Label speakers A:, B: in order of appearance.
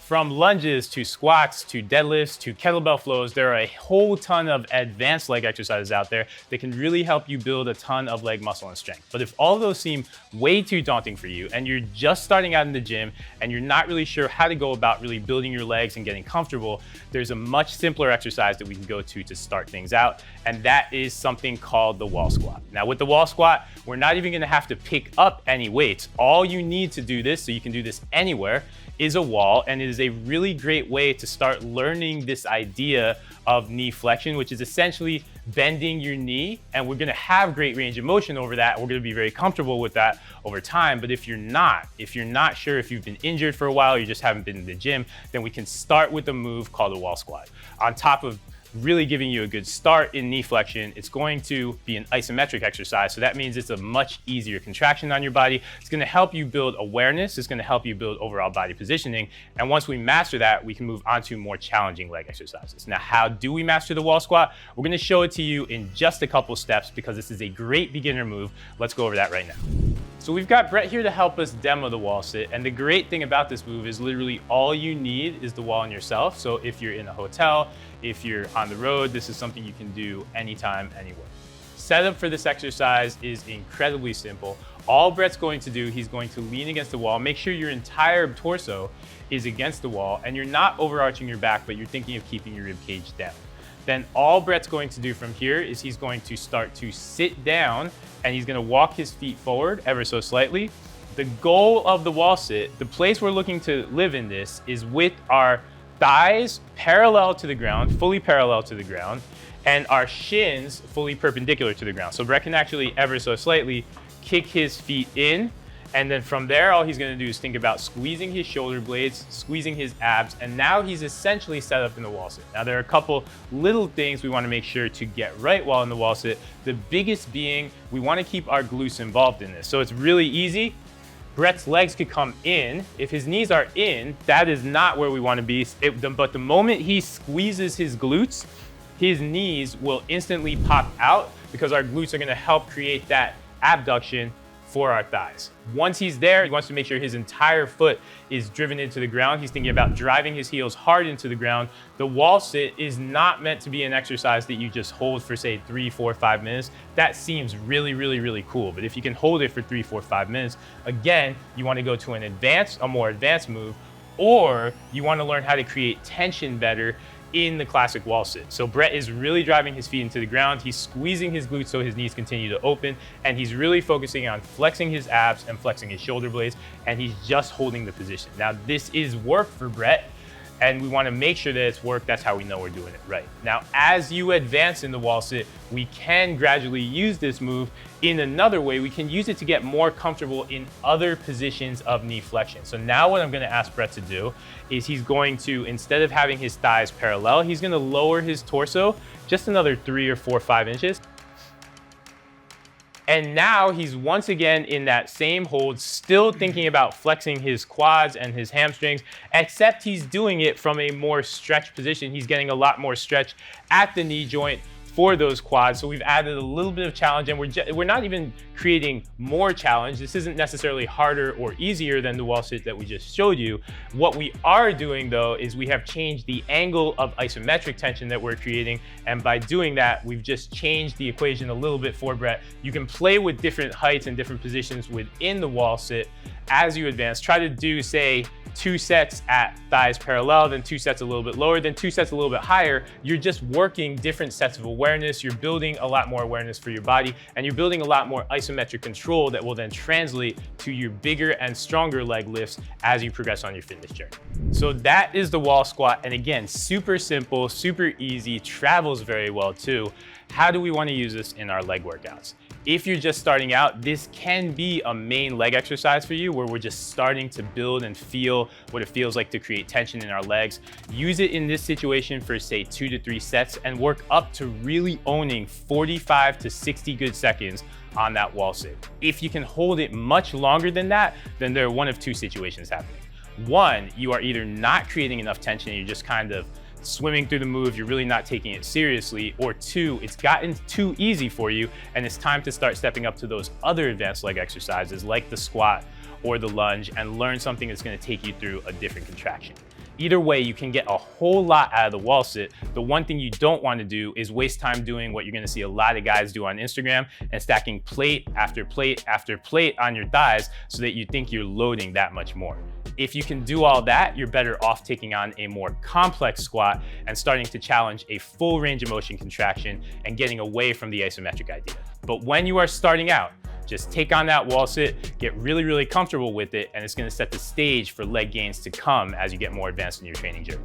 A: From lunges to squats to deadlifts to kettlebell flows, there are a whole ton of advanced leg exercises out there that can really help you build a ton of leg muscle and strength. But if all of those seem way too daunting for you and you're just starting out in the gym and you're not really sure how to go about really building your legs and getting comfortable, there's a much simpler exercise that we can go to start things out, and that is something called the wall squat. Now with the wall squat, we're not even gonna have to pick up any weights. All you need to do this, so you can do this anywhere, is a wall, and it is a really great way to start learning this idea of knee flexion, which is essentially bending your knee, and we're gonna have great range of motion over that. We're gonna be very comfortable with that over time, but if you're not sure, if you've been injured for a while, you just haven't been in the gym, then we can start with a move called the wall squat. On top of really giving you a good start in knee flexion, it's going to be an isometric exercise. So that means it's a much easier contraction on your body. It's gonna help you build awareness. It's gonna help you build overall body positioning. And once we master that, we can move on to more challenging leg exercises. Now, how do we master the wall squat? We're gonna show it to you in just a couple steps because this is a great beginner move. Let's go over that right now. So we've got Brett here to help us demo the wall sit. And the great thing about this move is literally all you need is the wall and yourself. So if you're in a hotel, if you're on the road, this is something you can do anytime, anywhere. Setup for this exercise is incredibly simple. All Brett's going to do, he's going to lean against the wall. Make sure your entire torso is against the wall and you're not overarching your back, but you're thinking of keeping your rib cage down. Then all Brett's going to do from here is he's going to start to sit down and he's gonna walk his feet forward ever so slightly. The goal of the wall sit, the place we're looking to live in this, is with our thighs parallel to the ground, fully parallel to the ground, and our shins fully perpendicular to the ground. So Brett can actually ever so slightly kick his feet in, and then from there, all he's gonna do is think about squeezing his shoulder blades, squeezing his abs, and now he's essentially set up in the wall sit. Now there are a couple little things we wanna make sure to get right while in the wall sit. The biggest being, we wanna keep our glutes involved in this. So it's really easy. Brett's legs could come in. If his knees are in, that is not where we wanna be. But the moment he squeezes his glutes, his knees will instantly pop out because our glutes are gonna help create that abduction for our thighs. Once he's there, he wants to make sure his entire foot is driven into the ground. He's thinking about driving his heels hard into the ground. The wall sit is not meant to be an exercise that you just hold for say 3, 4, 5 minutes. That seems really, really, really cool. But if you can hold it for 3, 4, 5 minutes, again, you want to go to a more advanced move, or you want to learn how to create tension better in the classic wall sit. So Brett is really driving his feet into the ground. He's squeezing his glutes so his knees continue to open, and he's really focusing on flexing his abs and flexing his shoulder blades, and he's just holding the position. Now this is work for Brett, and we want to make sure that it's work. That's how we know we're doing it right. Now, as you advance in the wall sit, we can gradually use this move in another way. We can use it to get more comfortable in other positions of knee flexion. So now what I'm going to ask Brett to do is he's going to, instead of having his thighs parallel, he's going to lower his torso just another 3 or 4, 5 inches. And now he's once again in that same hold, still thinking about flexing his quads and his hamstrings, except he's doing it from a more stretched position. He's getting a lot more stretch at the knee joint for those quads. So we've added a little bit of challenge, and we're not even creating more challenge. This isn't necessarily harder or easier than the wall sit that we just showed you. What we are doing though is we have changed the angle of isometric tension that we're creating, and by doing that, we've just changed the equation a little bit for Brett. You can play with different heights and different positions within the wall sit as you advance. Try to do, say, 2 sets at thighs parallel, then 2 sets a little bit lower, then 2 sets a little bit higher. You're just working different sets of awareness. You're building a lot more awareness for your body, and you're building a lot more isometric control that will then translate to your bigger and stronger leg lifts as you progress on your fitness journey. So that is the wall squat. And again, super simple, super easy, travels very well too. How do we want to use this in our leg workouts? If you're just starting out, this can be a main leg exercise for you where we're just starting to build and feel what it feels like to create tension in our legs. Use it in this situation for say 2 to 3 sets and work up to really owning 45 to 60 good seconds on that wall sit. If you can hold it much longer than that, then there are one of 2 situations happening. One, you are either not creating enough tension and you're just kind of swimming through the move, you're really not taking it seriously, or 2, it's gotten too easy for you and it's time to start stepping up to those other advanced leg exercises like the squat or the lunge and learn something that's going to take you through a different contraction. Either way, you can get a whole lot out of the wall sit. The one thing you don't want to do is waste time doing what you're going to see a lot of guys do on Instagram and stacking plate after plate after plate on your thighs so that you think you're loading that much more. If you can do all that, you're better off taking on a more complex squat and starting to challenge a full range of motion contraction and getting away from the isometric idea. But when you are starting out, just take on that wall sit, get really, really comfortable with it, and it's gonna set the stage for leg gains to come as you get more advanced in your training journey.